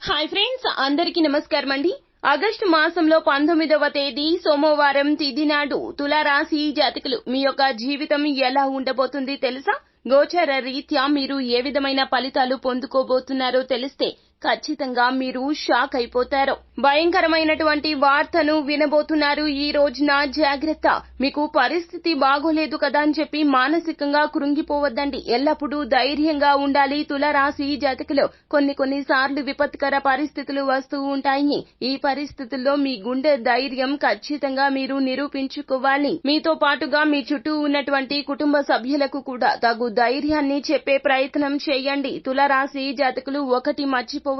Hi friends, అందరికీ నమస్కారం అండి. ఆగస్టు మాసంలో 19వ తేదీ సోమవారం తిథి నాడు తులారాశి జాతకులు మీ యొక్క జీవితం ఎలా ఉండబోతుంది తెలుసా? గోచర రీత్యా మీరు ఏ విధమైన ఫలితాలు పొందుకోబోతున్నారో తెలిస్తే ఖచ్చితంగా మీరు షాక్ అయిపోతారు. భయంకరమైనటువంటి వార్తను వినబోతున్నారు. ఈ రోజున జాగ్రత్త. మీకు పరిస్థితి బాగోలేదు కదా అని చెప్పి మానసికంగా కృంగిపోవద్దండి. ఎల్లప్పుడూ ధైర్యంగా ఉండాలి. తులారాశి జాతకులు కొన్నిసార్లు విపత్కర పరిస్థితులు వస్తూ ఉంటాయి. ఈ పరిస్థితుల్లో మీ గుండె ధైర్యం ఖచ్చితంగా మీరు నిరూపించుకోవాలి. మీతో పాటుగా మీ చుట్టూ ఉన్నటువంటి కుటుంబ సభ్యులకు కూడా తగు ధైర్యాన్ని చెప్పే ప్రయత్నం చేయండి. తులారాశి జాతకులు ఒకటి మర్చిపోవద్దు.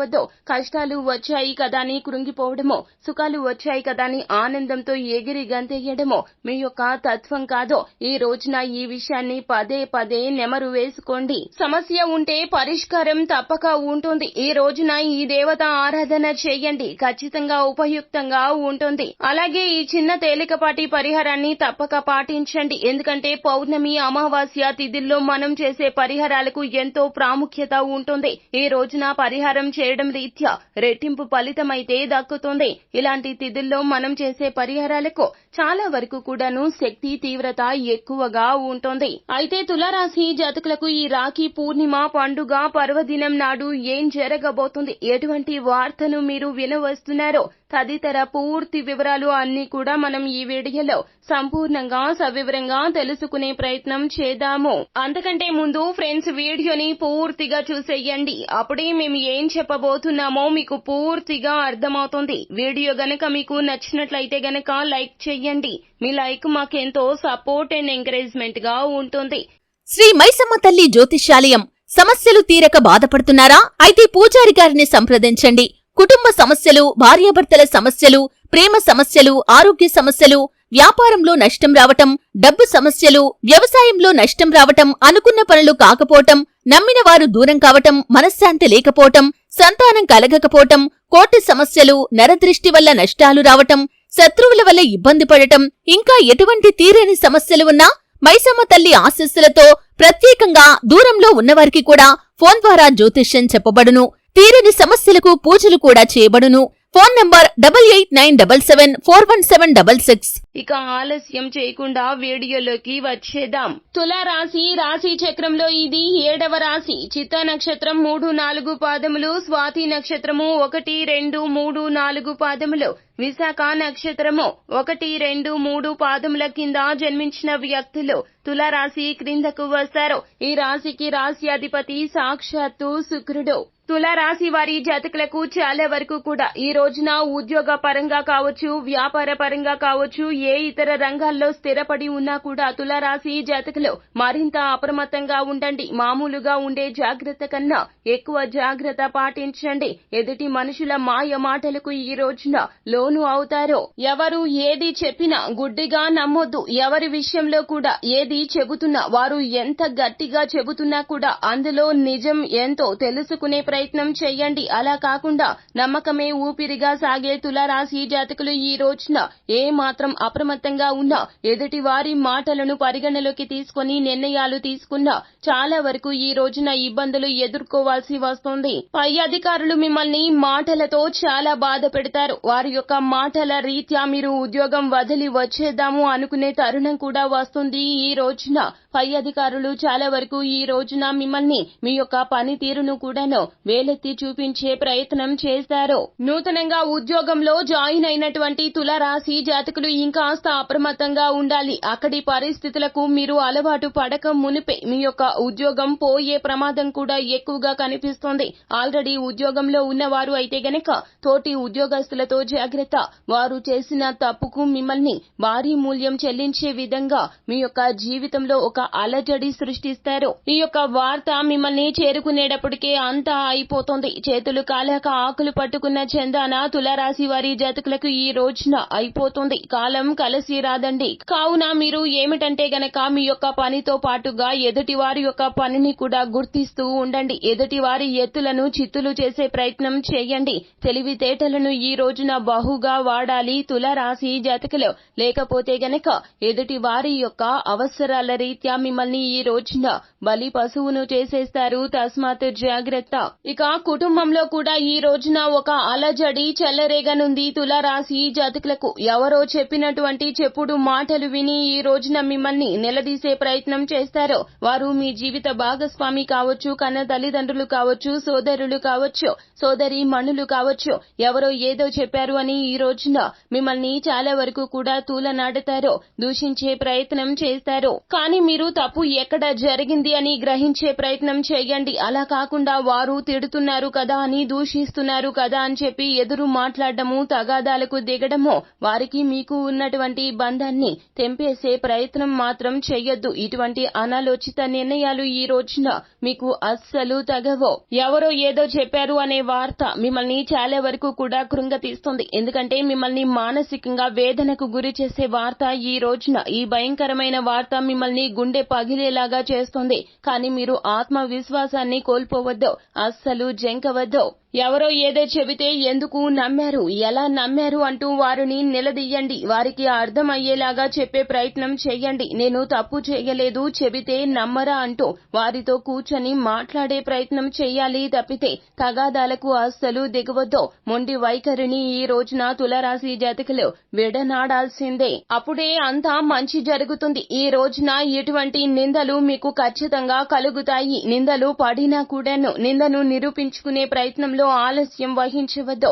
కష్టాలు వచ్చాయి కదా అని కృంగిపోవడమో, సుఖాలు వచ్చాయి కదా అని ఆనందంతో ఎగిరి గంతేయడమో మీ యొక్క తత్వం కాదో. ఈ రోజున ఈ విషయాన్ని పదే పదే నెమరు వేసుకోండి. సమస్య ఉంటే పరిష్కారం తప్పక ఉంటుంది. ఈ రోజున ఈ దేవత ఆరాధన చేయండి. ఖచ్చితంగా ఉపయుక్తంగా ఉంటుంది. అలాగే ఈ చిన్న తేలికపాటి పరిహారాన్ని తప్పక పాటించండి. ఎందుకంటే పౌర్ణమి, అమావాస్య తిథుల్లో మనం చేసే పరిహారాలకు ఎంతో ప్రాముఖ్యత ఉంటుంది. ఈ రోజున పరిహారం చేయడం రీత్యా రెట్టింపు ఫలితమైతే దక్కుతుంది. ఇలాంటి తిథుల్లో మనం చేసే పరిహారాలకు చాలా వరకు కూడాను శక్తి, తీవ్రత ఎక్కువగా ఉంటుంది. అయితే తులారాశి జాతకులకు ఈ రాఖీ పూర్ణిమ పండుగ పర్వదినం నాడు ఏం జరగబోతుంది, ఎటువంటి వార్తను మీరు వినవస్తున్నారో తదితర పూర్తి వివరాలు అన్ని కూడా మనం ఈ వీడియోలో సంపూర్ణంగా సవివరంగా తెలుసుకునే ప్రయత్నం చేద్దాము. అంతకంటే ముందు ఫ్రెండ్స్, వీడియోని పూర్తిగా చూసేయండి. అప్పుడే మేము ఏం చెప్పబోతున్నామో మీకు పూర్తిగా అర్థమవుతుంది. వీడియో గనక మీకు నచ్చినట్లయితే గనక లైక్ చేయండి. మీ లైక్ మాకెంతో సపోర్ట్ అండ్ ఎంకరేజ్మెంట్ గా ఉంటుంది. శ్రీ మైసమ్మ తల్లి జ్యోతిష్యాలయం. సమస్యలు తీరక బాధపడుతున్నారా? అయితే పూజారి గారిని సంప్రదించండి. కుటుంబ సమస్యలు, భార్యాభర్తల సమస్యలు, ప్రేమ సమస్యలు, ఆరోగ్య సమస్యలు, వ్యాపారంలో నష్టం రావటం, డబ్బు సమస్యలు, వ్యవసాయంలో నష్టం రావటం, అనుకున్న పనులు కాకపోవటం, నమ్మిన వారు దూరం కావటం, మనశ్శాంతి లేకపోవటం, సంతానం కలగకపోవటం, కోర్టు సమస్యలు, నరదృష్టి వల్ల నష్టాలు రావటం, శత్రువుల వల్ల ఇబ్బంది పడటం, ఇంకా ఎటువంటి తీరని సమస్యలు ఉన్నా మైసమ్మ తల్లి ఆశీస్సులతో ప్రత్యేకంగా దూరంలో ఉన్నవారికి కూడా ఫోన్ ద్వారా జ్యోతిష్యం చెప్పబడును. తీరని సమస్యలకు పూజలు కూడా చేయబడును. Phone number 8897741766. ఇక ఆలస్యం చేయకుండా వీడియోలోకి వచ్చేద్దాం. తులారాశి రాశి చక్రంలో ఇది 7వ రాశి. చిత్తా నక్షత్రం 3, 4 పాదములు, స్వాతి నక్షత్రము 1, 2, 3, 4 పాదములు, విశాఖ నక్షత్రము 1, 2, 3 పాదముల కింద జన్మించిన వ్యక్తులు తులారాశి క్రిందకు వస్తారు. ఈ రాశికి రాశి అధిపతి సాక్షాత్తు శుక్రుడు. తులారాశి వారి జాతకులకు చాలా వరకు కూడా ఈ రోజున ఉద్యోగ పరంగా కావచ్చు, వ్యాపార పరంగా కావచ్చు, ఏ ఇతర రంగాల్లో స్థిరపడి ఉన్నా కూడా తులారాశి జాతకులు మరింత అప్రమత్తంగా ఉండండి. మామూలుగా ఉండే జాగ్రత్త కన్నా ఎక్కువ జాగ్రత్త పాటించండి. ఎదుటి మనుషుల మాయ మాటలకు ఈ రోజున లోను అవుతారు. ఎవరు ఏది చెప్పినా గుడ్డిగా నమ్మొద్దు. ఎవరి విషయంలో కూడా ఏది చెబుతున్నా, వారు ఎంత గట్టిగా చెబుతున్నా కూడా అందులో నిజం ఎంతో తెలుసుకునే ప్రయత్నం చేయండి. అలా కాకుండా నమ్మకమే ఊపిరిగా సాగే తులారాశి జాతకులు ఈ రోజున ఏ మాత్రం అప్రమత్తంగా ఉన్నా, ఎదుటి వారి మాటలను పరిగణలోకి తీసుకుని నిర్ణయాలు తీసుకున్నా చాలా వరకు ఈ రోజున ఇబ్బందులు ఎదుర్కోవాల్సి వస్తుంది. పై అధికారులు మిమ్మల్ని మాటలతో చాలా బాధ పెడతారు. వారి యొక్క మాటల రీత్యా మీరు ఉద్యోగం వదిలి వచ్చేద్దాము అనుకునే తరుణం కూడా వస్తుంది. ఈ రోజున పై అధికారులు చాలా వరకు ఈ రోజున మిమ్మల్ని, మీ యొక్క పనితీరును కూడాను వేలెత్తి చూపించే ప్రయత్నం చేస్తారు. నూతనంగా ఉద్యోగంలో జాయిన్ అయినటువంటి తులారాశి జాతకులు ఇంకాస్త అప్రమత్తంగా ఉండాలి. అక్కడి పరిస్థితులకు మీరు అలవాటు పడక మునిపే మీ యొక్క ఉద్యోగం పోయే ప్రమాదం కూడా ఎక్కువగా కనిపిస్తోంది. ఆల్రెడీ ఉద్యోగంలో ఉన్నవారు అయితే గనక తోటి ఉద్యోగస్తులతో జాగ్రత్త. వారు చేసిన తప్పుకు మిమ్మల్ని భారీ మూల్యం చెల్లించే విధంగా మీ యొక్క జీవితంలో ఒక అలజడి సృష్టిస్తారు. ఈ యొక్క వార్త మిమ్మల్ని చేరుకునేటప్పటికే అంతా అయిపోతుంది. చేతులు కాలాక ఆకులు పట్టుకున్న చందాన తులారాశి వారి జాతకులకు ఈ రోజున అయిపోతుంది. కాలం కలిసి రాదండి. కావున మీరు ఏమిటంటే గనక మీ యొక్క పనితో పాటుగా ఎదుటి వారి యొక్క పనిని కూడా గుర్తిస్తూ ఉండండి. ఎదుటి వారి ఎత్తులను చిత్తులు చేసే ప్రయత్నం చేయండి. తెలివితేటలను ఈ రోజున బహుగా వాడాలి తులారాశి జాతకులు. లేకపోతే గనక ఎదుటి వారి యొక్క అవసరాల రీత్యా మిమ్మల్ని ఈ రోజున బలి పశువును చేసేస్తారు. తస్మాత్ జాగ్రత్త. ఇక కుటుంబంలో కూడా ఈ రోజున ఒక అలజడి చెలరేగనుంది. తులారాశి జాతకులకు ఎవరో చెప్పినటువంటి చెప్పుడు మాటలు విని ఈ రోజున మిమ్మల్ని నిలదీసే ప్రయత్నం చేస్తారు. వారు మీ జీవిత భాగస్వామి కావచ్చు, కన్న తల్లిదండ్రులు కావచ్చు, సోదరులు కావచ్చు, సోదరి మణులు కావచ్చు. ఎవరో ఏదో చెప్పారు అని ఈ రోజున మిమ్మల్ని చాలా వరకు కూడా తూలనాడతారు, దూషించే ప్రయత్నం చేస్తారు. కానీ మీరు తప్పు ఎక్కడ జరిగింది అని గ్రహించే ప్రయత్నం చేయండి. అలా కాకుండా వారు తిడుతున్నారు కదా అని, దూషిస్తున్నారు కదా అని చెప్పి ఎదురు మాట్లాడడము, తగాదాలకు దిగడము, వారికి మీకు ఉన్నటువంటి బంధాన్ని తెంపేసే ప్రయత్నం మాత్రం చెయ్యొద్దు. ఇటువంటి అనాలోచిత నిర్ణయాలు ఈ రోజున మీకు అస్సలు తగవో. ఎవరో ఏదో చెప్పారు అనే వార్త మిమ్మల్ని చాలా వరకు కూడా కృంగతీస్తుంది. ఎందుకంటే మిమ్మల్ని మానసికంగా వేదనకు గురి చేసే వార్త ఈ రోజున, ఈ భయంకరమైన వార్త మిమ్మల్ని గుండె పగిలేలాగా చేస్తుంది. కానీ మీరు ఆత్మవిశ్వాసాన్ని కోల్పోవద్దు, అస్సలు జంకవద్దు. ఎవరో ఏదో చెబితే ఎందుకు నమ్మారు, ఎలా నమ్మారు అంటూ వారిని నిలదీయండి. వారికి అర్థమయ్యేలాగా చెప్పే ప్రయత్నం చేయండి. నేను తప్పు చేయలేదు, చెబితే నమ్మరా అంటూ వారితో కూర్చొని మాట్లాడే ప్రయత్నం చేయాలి తప్పితే తగాదాలకు అస్సలు దిగవద్దు. మొండి వైఖరిని ఈ రోజున తులారాశి జాతకులు విడనాడాల్సిందే. అప్పుడే అంతా మంచి జరుగుతుంది. ఈ రోజున ఎటువంటి నిందలు మీకు ఖచ్చితంగా కలుగుతాయి. నిందలు పడినా కూడాను నిందను నిరూపించుకునే ప్రయత్నంలో ఆలస్యం వహించవద్దు.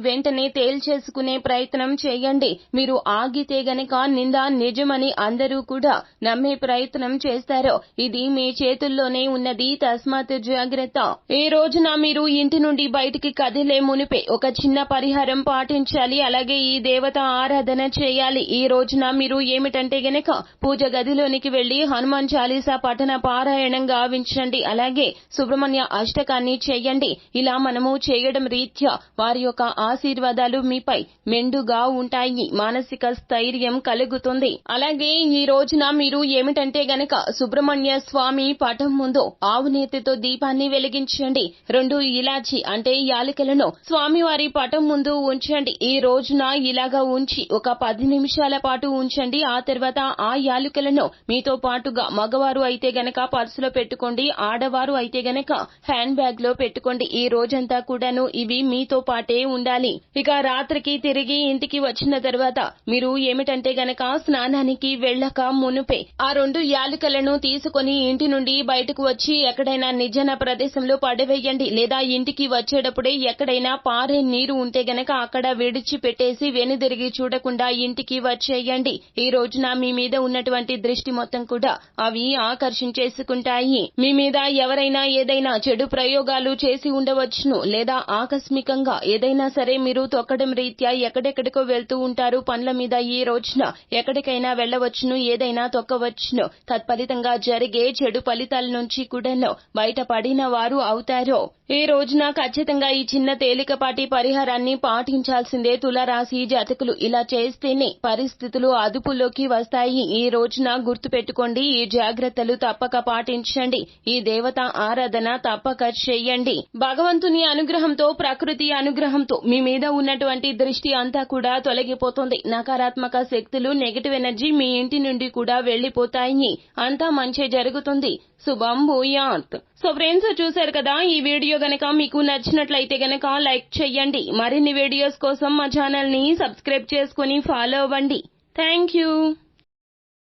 వెంటనే తేల్చేసుకునే ప్రయత్నం చేయండి. మీరు ఆగితే గనక నింద నిజమని అందరూ కూడా నమ్మే ప్రయత్నం చేస్తారు. ఇది మీ చేతుల్లోనే ఉన్నది, తస్మాత్ జాగ్రత్త. ఈ రోజున మీరు ఇంటి నుండి బయటికి కదిలే మునిపే ఒక చిన్న పరిహారం పాటించాలి. అలాగే ఈ దేవత ఆరాధన చేయాలి. ఈ రోజున మీరు ఏమిటంటే గనక పూజ గదిలోనికి వెళ్లి హనుమాన్ చాలీసా పఠన పారాయణం గావించండి. అలాగే సుబ్రహ్మణ్య అష్టకాన్ని చేయండి. ఇలా మనము చేయడం రీత్యా వారి యొక్క ఆశీర్వాదాలు మీపై మెండుగా ఉంటాయి, మానసిక స్థైర్యం కలుగుతుంది. అలాగే ఈ రోజున మీరు ఏమిటంటే గనక సుబ్రహ్మణ్య స్వామి పటం ముందు ఆవు నేతితో దీపాన్ని వెలిగించండి. 2 ఇలాచి అంటే యాలకులను స్వామివారి పటం ముందు ఉంచండి. ఈ రోజున ఇలాగా ఉంచి ఒక 10 నిమిషాల పాటు ఉంచండి. ఆ తర్వాత ఆ యాలకులను మీతో పాటుగా మగవారు అయితే గనక పర్సులో పెట్టుకోండి, ఆడవారు అయితే గనక హ్యాండ్ బ్యాగ్ లో పెట్టుకోండి. ఈ రోజంతా కూడాను ఇవి మీతో పాటే ఉండాలి. ఇక రాత్రికి తిరిగి ఇంటికి వచ్చిన తర్వాత మీరు ఏమిటంటే గనక స్నానానికి వెళ్ళక మునుపే ఆ 2 యాలకులను తీసుకొని ఇంటి నుండి బయటకు వచ్చి ఎక్కడైనా నిర్జన ప్రదేశంలో పడవేయండి. లేదా ఇంటికి వచ్చేటప్పుడే ఎక్కడైనా పారే నీరు ఉంటే గనక అక్కడ విడిచిపెట్టేసి వెనుదిరిగి చూడకుండా ఇంటికి వచ్చేయండి. ఈ రోజున మీ మీద ఉన్నటువంటి దృష్టి మొత్తం కూడా అవి ఆకర్షించేసుకుంటాయి. మీ మీద ఎవరైనా ఏదైనా చెడు ప్రయోగాలు చేసి ఉండవచ్చును, లేదా ఆకస్మికంగా ఏదైనా సరే మీరు తొక్కడం రీత్యా ఎక్కడెక్కడికో వెళ్తూ ఉంటారు పనుల మీద. ఈ రోజున ఎక్కడికైనా వెళ్లవచ్చును, ఏదైనా తొక్కవచ్చును. తత్ఫలితంగా జరిగే చెడు ఫలితాల నుంచి కూడాను బయటపడిన వారు అవుతారు. ఈ రోజున ఖచ్చితంగా ఈ చిన్న తేలికపాటి పరిహారాన్ని పాటించాల్సిందే తులారాశి జాతకులు. ఇలా చేస్తేనే పరిస్థితులు అదుపులోకి వస్తాయి. ఈ రోజున గుర్తు పెట్టుకోండి, ఈ జాగ్రత్తలు తప్పక పాటించండి. ఈ దేవత ఆరాధన తప్పక చెయ్యండి. భగవంతుని అనుగ్రహంతో, ప్రకృతి అనుగ్రహంతో మీ మీద ఉన్నటువంటి దృష్టి అంతా కూడా తొలగిపోతుంది. నకారాత్మక శక్తులు, నెగటివ్ ఎనర్జీ మీ ఇంటి నుండి కూడా వెళ్లిపోతాయి. అంతా మంచి జరుగుతుంది. శుభం భూయాత్. సో ఫ్రెండ్స్, చూశారు కదా, ఈ వీడియో గనక మీకు నచ్చినట్లయితే గనక లైక్ చేయండి. మరిన్ని వీడియోస్ కోసం మా ఛానల్ ని సబ్స్క్రైబ్ చేసుకుని ఫాలో అవ్వండి. Thank you.